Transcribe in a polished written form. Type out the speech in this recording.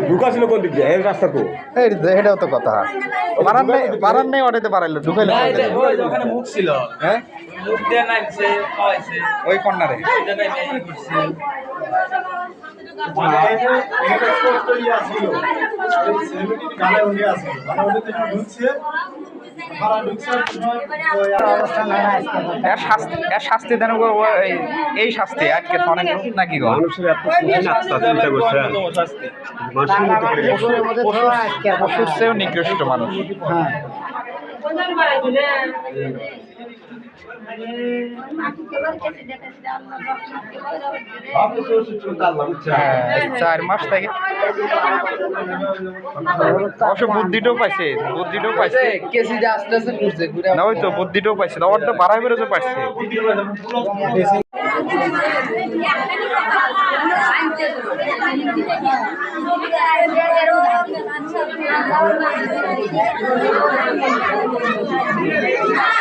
ঢুকা ছিল কোন দিক দিয়ে এই রাস্তা তো এটাও তো কথা পারার নেই ওটাতে পারাইলো ঢুকাইলো ওখানে মুখ ছিল হ্যাঁ মুখ দিয়ে নাইছে খাওয়াইছে ওই কর্নারে এর শাস্তি দেন এই শাস্তি আজকে তো অনেক নাকি গো মানুষের এত আত্মা চিন্তা করছে মানুষের মতো করে পশুর চেয়েও নিকৃষ্ট মানুষ হ্যাঁ 4 মাস থেকে অবশ্য বুদ্ধিটাও পাইছে কেসিটা আস্তে আস্তে ঘুরছে ঘুরে না ওই তো বুদ্ধিটাও পাইছে ওর তো বাড়াই বেরোতে পারছে Thank you.